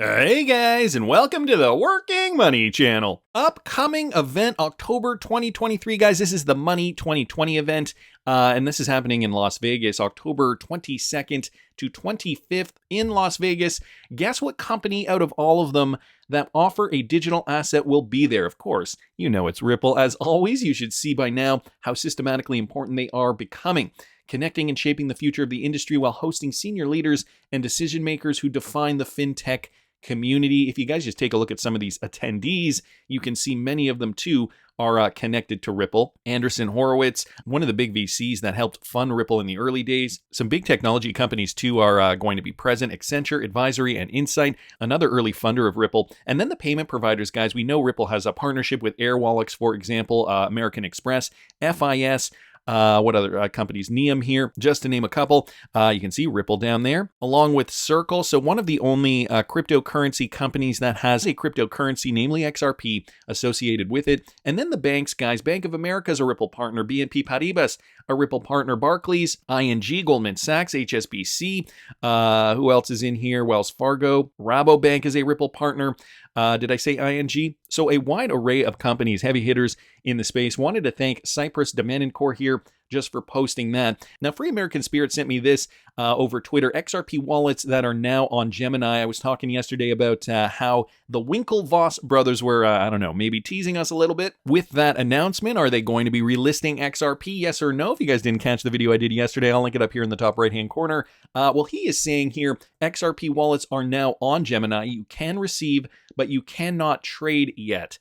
Hey guys, and welcome to the Working Money channel. Upcoming event October 2023, guys. This is the Money 2020 event, and this is happening in Las Vegas, October 22nd to 25th in Las Vegas. Guess what company out of all of them that offer a digital asset will be there? Of course, you know it's Ripple. As always, you should see by now how systematically important they are becoming, connecting and shaping the future of the industry while hosting senior leaders and decision makers who define the fintech community. If you guys just take a look at some of these attendees, you can see many of them too are connected to Ripple. Andreessen Horowitz, one of the big VCs that helped fund Ripple in the early days. Some big technology companies too are going to be present. Accenture, Advisory, and Insight, another early funder of Ripple. And then the payment providers, guys. We know Ripple has a partnership with Airwallex, for example, American Express, FIS, what other companies? Neum here, just to name a couple. You can see Ripple down there, along with Circle. So one of the only cryptocurrency companies that has a cryptocurrency, namely XRP, associated with it. And then the banks, guys. Bank of America is a Ripple partner. BNP Paribas, a Ripple partner. Barclays, ING, Goldman Sachs, HSBC. Who else is in here? Wells Fargo. Rabobank is a Ripple partner. Did I say ING? So a wide array of companies, heavy hitters in the space. Wanted to thank Cypress Domenicor here just for posting that. Now, Free American Spirit sent me this over Twitter. XRP wallets that are now on Gemini. I was talking yesterday about how the Winklevoss brothers were, I don't know, maybe teasing us a little bit with that announcement. Are they going to be relisting XRP? Yes or no? If you guys didn't catch the video I did yesterday, I'll link it up here in the top right-hand corner. Well, he is saying here, XRP wallets are now on Gemini. You can receive, but you cannot trade yet.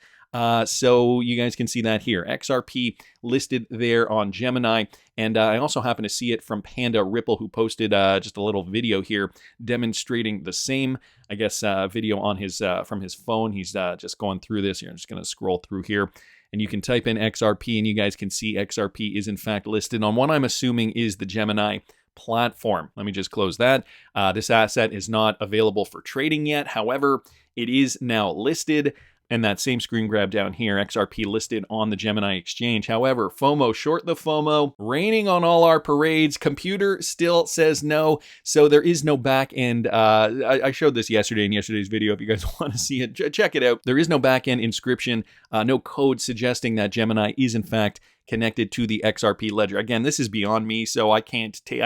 So you guys can see that here. XRP listed there on Gemini. And I also happen to see it from Panda Ripple, who posted just a little video here demonstrating the same, I guess, video on his from his phone. He's just going through this here. I'm just going to scroll through here. And you can type in XRP, and you guys can see XRP is in fact listed on what I'm assuming is the Gemini platform. Let me just close that. This asset is not available for trading yet. However, it is now listed. And that same screen grab down here, XRP listed on the Gemini exchange. However, FOMO, short the FOMO, raining on all our parades. Computer still says no. So there is no back end. I showed this yesterday in yesterday's video. If you guys want to see it, check it out. There is no back end inscription, no code suggesting that Gemini is in fact connected to the XRP ledger. Again, this is beyond me, so I can't take,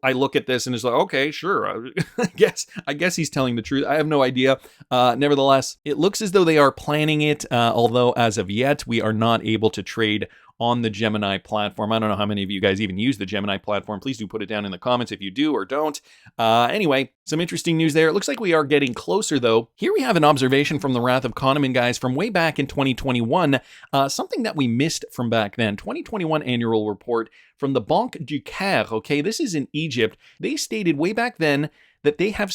I look at this and it's like, okay, sure. I guess he's telling the truth. I have no idea. Nevertheless, it looks as though they are planning it, although as of yet, we are not able to trade on the Gemini platform. I don't know how many of you guys even use the Gemini platform. Please do put it down in the comments if you do or don't. Anyway, some interesting news there. It looks like we are getting closer, though. Here we have an observation from the Wrath of Kahneman, guys, from way back in 2021, something that we missed from back then. 2021 annual report from the Banque du Caire, okay? This is in Egypt. They stated way back then that they have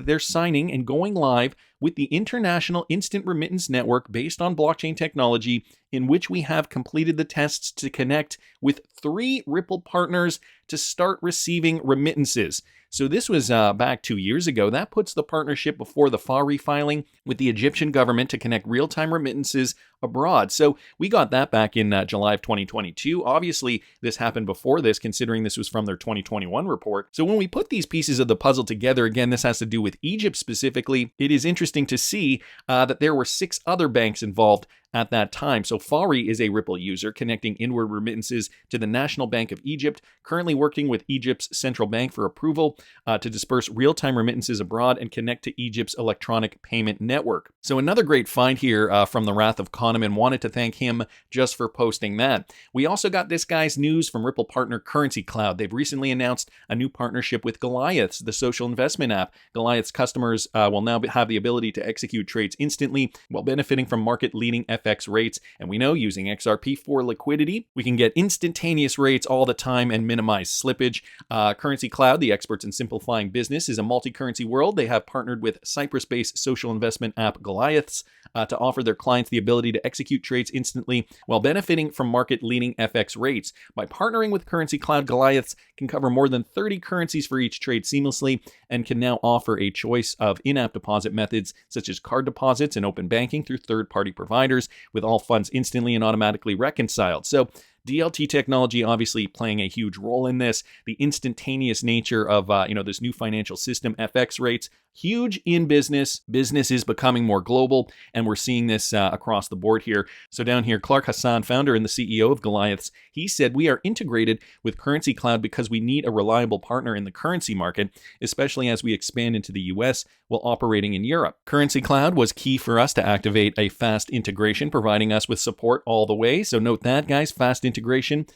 they're signing and going live with the International Instant Remittance Network based on blockchain technology, in which we have completed the tests to connect with 3 Ripple partners to start receiving remittances. So this was back 2 years ago. That puts the partnership before the FA refiling with the Egyptian government to connect real-time remittances abroad. So we got that back in July of 2022. Obviously, this happened before this, considering this was from their 2021 report. So when we put these pieces of the puzzle together, again, this has to do with Egypt specifically, it is interesting to see that there were 6 other banks involved at that time. So Fari is a Ripple user connecting inward remittances to the National Bank of Egypt, currently working with Egypt's central bank for approval to disperse real-time remittances abroad and connect to Egypt's electronic payment network. So another great find here from the Wrath of Kahneman. Wanted to thank him just for posting that. We also got this guy's news from Ripple partner CurrencyCloud. They've recently announced a new partnership with Goliaths, the social investment app. Goliath's customers will now have the ability to execute trades instantly while benefiting from market-leading FX rates. And we know using XRP for liquidity, we can get instantaneous rates all the time and minimize slippage. CurrencyCloud, the experts in simplifying business, is a multi-currency world. They have partnered with Cyprus-based social investment app Goliaths to offer their clients the ability to execute trades instantly while benefiting from market-leading FX rates. By partnering with CurrencyCloud, Goliaths can cover more than 30 currencies for each trade seamlessly and can now offer a choice of in-app deposit methods such as card deposits and open banking through third-party providers, with all funds instantly and automatically reconciled. So DLT technology obviously playing a huge role in this. The instantaneous nature of this new financial system, FX rates, huge in business. Business is becoming more global, and we're seeing this across the board here. So down here, Clark Hassan, founder and the CEO of Goliaths, he said, "We are integrated with CurrencyCloud because we need a reliable partner in the currency market, especially as we expand into the US while operating in Europe. CurrencyCloud was key for us to activate a fast integration, providing us with support all the way." So note that, guys, fast integration,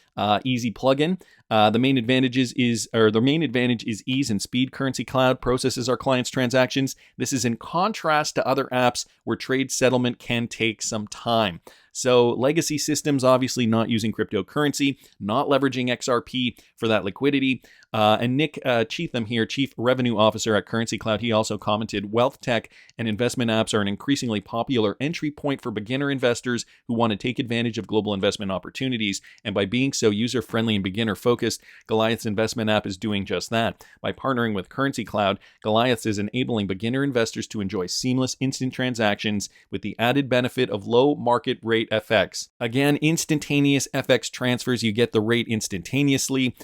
easy plugin. The main advantage is ease and speed. CurrencyCloud processes our clients' transactions. This is in contrast to other apps where trade settlement can take some time. So legacy systems, obviously not using cryptocurrency, not leveraging XRP for that liquidity. And Nick Cheatham here, Chief Revenue Officer at CurrencyCloud, he also commented, "Wealth tech and investment apps are an increasingly popular entry point for beginner investors who want to take advantage of global investment opportunities. And by being so user-friendly and beginner-focused, Goliath's investment app is doing just that. By partnering with CurrencyCloud, Goliaths is enabling beginner investors to enjoy seamless instant transactions with the added benefit of low market rate FX. Again, instantaneous FX transfers, you get the rate instantaneously,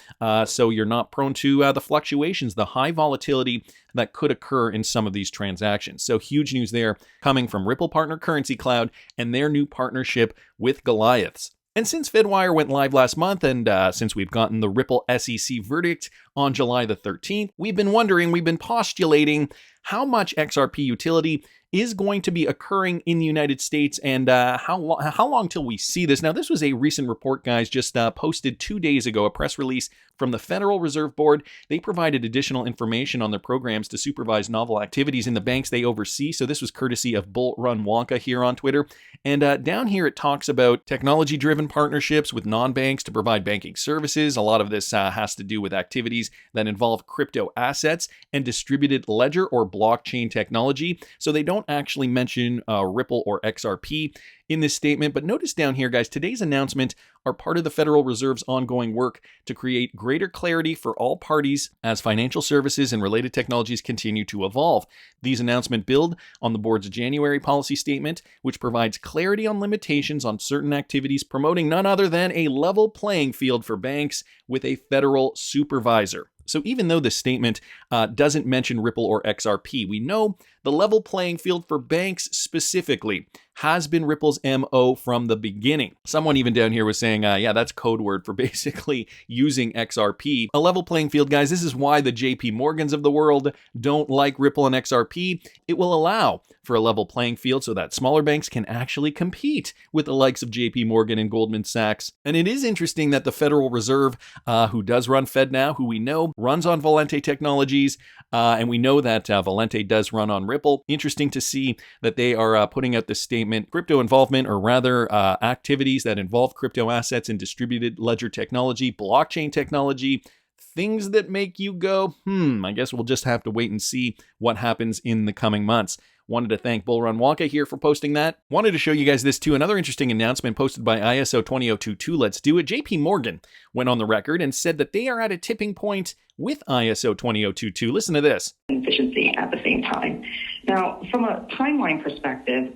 so you're not prone to the fluctuations, the high volatility that could occur in some of these transactions. So huge news there coming from Ripple partner CurrencyCloud and their new partnership with Goliaths. And since FedWire went live last month, and since we've gotten the Ripple SEC verdict on July the 13th, we've been postulating how much XRP utility is going to be occurring in the United States, and how long till we see this. Now, this was a recent report, guys, just posted 2 days ago, a press release from the Federal Reserve Board. They provided additional information on their programs to supervise novel activities in the banks they oversee. So this was courtesy of Bull Run Wonka here on Twitter. And down here, it talks about technology-driven partnerships with non-banks to provide banking services. A lot of this has to do with activities that involve crypto assets and distributed ledger or blockchain technology. So they don't actually mention Ripple or XRP in this statement. But notice down here, guys, today's announcement are part of the Federal Reserve's ongoing work to create greater clarity for all parties as financial services and related technologies continue to evolve. These announcements build on the board's January policy statement, which provides clarity on limitations on certain activities, promoting none other than a level playing field for banks with a federal supervisor. So even though the statement doesn't mention Ripple or XRP, we know the level playing field for banks specifically has been Ripple's MO from the beginning. Someone even down here was saying, yeah, that's code word for basically using XRP. A level playing field, guys, this is why the JP Morgans of the world don't like Ripple and XRP. It will allow for a level playing field so that smaller banks can actually compete with the likes of JP Morgan and Goldman Sachs. And it is interesting that the Federal Reserve, who does run FedNow, who we know runs on Volante Technologies, and we know that Volante does run on Ripple. Interesting to see that they are putting out this statement, crypto involvement, or rather activities that involve crypto assets and distributed ledger technology, blockchain technology, things that make you go, I guess we'll just have to wait and see what happens in the coming months. Wanted to thank Bull Run Wonka here for posting that. Wanted to show you guys this too. Another interesting announcement posted by ISO 20022. Let's do it. JP Morgan went on the record and said that they are at a tipping point with ISO 20022. Listen to this. Efficiency at the same time. Now, from a timeline perspective,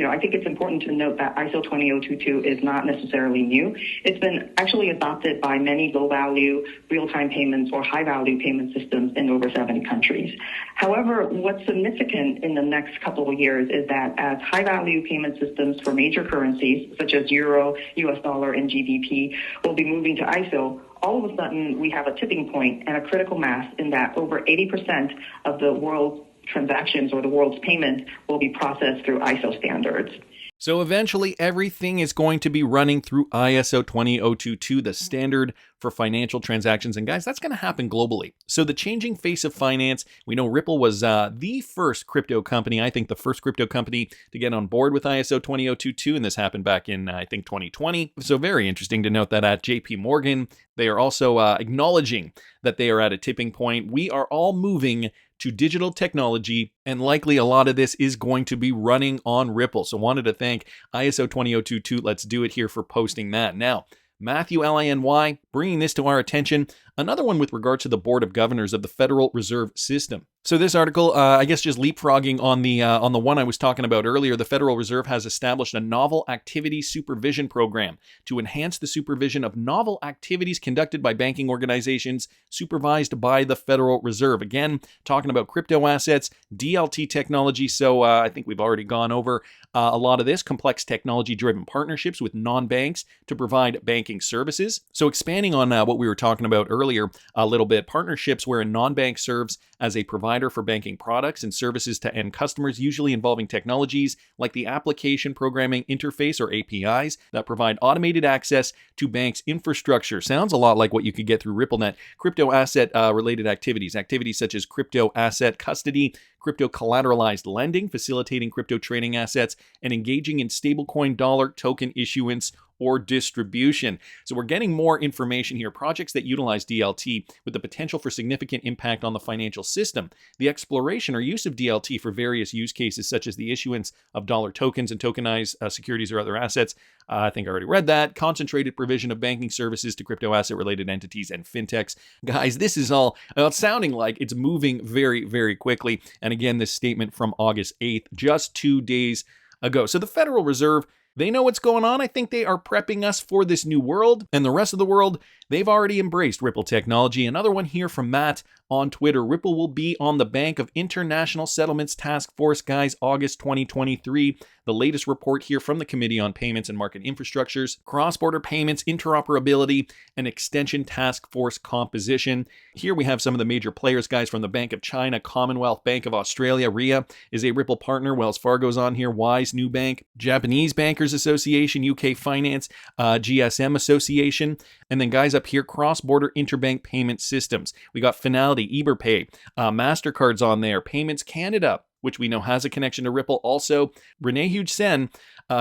I think it's important to note that ISO 20022 is not necessarily new. It's been actually adopted by many low-value real-time payments or high-value payment systems in over 70 countries. However, what's significant in the next couple of years is that as high-value payment systems for major currencies, such as Euro, US dollar, and GBP, will be moving to ISO, all of a sudden we have a tipping point and a critical mass in that over 80% of the world's transactions or the world's payment will be processed through ISO standards. So eventually everything is going to be running through ISO 20022, the standard for financial transactions. And guys, that's going to happen globally. So the changing face of finance, we know Ripple was the first crypto company, I think the first crypto company to get on board with ISO 20022. And this happened back in, I think, 2020. So very interesting to note that at JP Morgan, they are also acknowledging that they are at a tipping point. We are all moving to digital technology, and likely a lot of this is going to be running on Ripple. So wanted to thank ISO 20022, Let's Do It here for posting that. Now, Matthew Liny bringing this to our attention. another one with regard to the Board of Governors of the Federal Reserve System. So this article, I guess just leapfrogging on the one I was talking about earlier, the Federal Reserve has established a novel activity supervision program to enhance the supervision of novel activities conducted by banking organizations supervised by the Federal Reserve. Again, talking about crypto assets, DLT technology. So I think we've already gone over a lot of this, complex technology-driven partnerships with non-banks to provide banking services. So expanding on what we were talking about earlier a little bit, partnerships where a non-bank serves as a provider for banking products and services to end customers, usually involving technologies like the Application Programming Interface or APIs that provide automated access to banks' infrastructure. Sounds a lot like what you could get through RippleNet. Crypto asset related activities such as crypto asset custody, crypto collateralized lending, facilitating crypto trading assets, and engaging in stablecoin dollar token issuance or distribution. So we're getting more information here. Projects that utilize DLT with the potential for significant impact on the financial system. The exploration or use of DLT for various use cases, such as the issuance of dollar tokens and tokenized securities or other assets. I think I already read that. Concentrated provision of banking services to crypto asset related entities and fintechs. Guys, this is all sounding like it's moving very, very quickly. And again, this statement from August 8th, just 2 days ago. So the Federal Reserve, they know what's going on. I think they are prepping us for this new world. And the rest of the world, they've already embraced Ripple technology. Another one here from Matt on Twitter. Ripple will be on the Bank of International Settlements Task Force, guys, August 2023. The latest report here from the Committee on Payments and Market Infrastructures, Cross-Border Payments, Interoperability, and Extension Task Force composition. Here we have some of the major players, guys, from the Bank of China, Commonwealth Bank of Australia. RIA is a Ripple partner. Wells Fargo's on here. Wise, Nubank, Japanese Bankers Association, UK Finance, GSM Association. And then, guys, up here, Cross-Border Interbank Payment Systems. We got Finality, Eberpay, MasterCard's on there, Payments Canada, which we know has a connection to Ripple. Also, Renee Huge-Sen,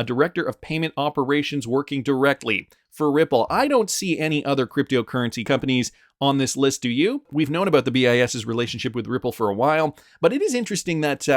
Director of Payment Operations, working directly for Ripple. I don't see any other cryptocurrency companies on this list, do you? We've known about the BIS's relationship with Ripple for a while, but it is interesting that,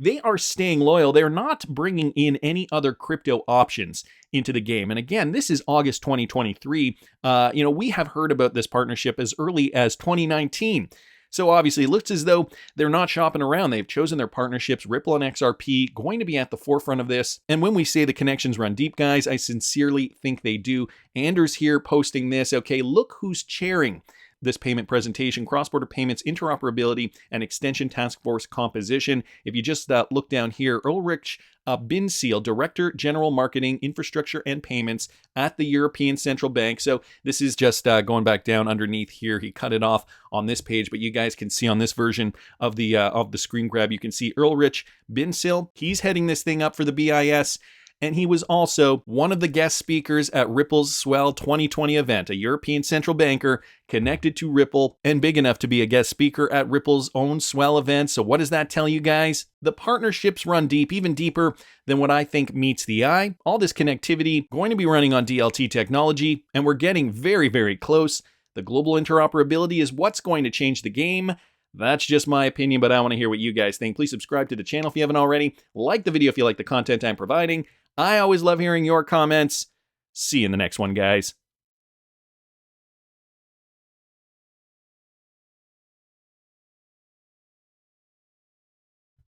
they are staying loyal. They're not bringing in any other crypto options into the game. And again, this is August 2023. We have heard about this partnership as early as 2019. So obviously, it looks as though they're not shopping around. They've chosen their partnerships. Ripple and XRP going to be at the forefront of this. And when we say the connections run deep, guys, I sincerely think they do. Anders here posting this. Okay, look who's chairing this payment presentation, Cross-Border Payments, Interoperability, and Extension Task Force composition. If you just look down here, Ulrich Binseal, Director, General Marketing, Infrastructure, and Payments at the European Central Bank. So this is just going back down underneath here. He cut it off on this page, but you guys can see on this version of the screen grab, you can see Ulrich Binseal. He's heading this thing up for the BIS. And he was also one of the guest speakers at Ripple's Swell 2020 event, a European central banker connected to Ripple and big enough to be a guest speaker at Ripple's own Swell event. So what does that tell you guys? The partnerships run deep, even deeper than what I think meets the eye. All this connectivity going to be running on DLT technology, and we're getting very, very close. The global interoperability is what's going to change the game. That's just my opinion, but I want to hear what you guys think. Please subscribe to the channel if you haven't already. Like the video if you like the content I'm providing. I always love hearing your comments. See you in the next one, guys.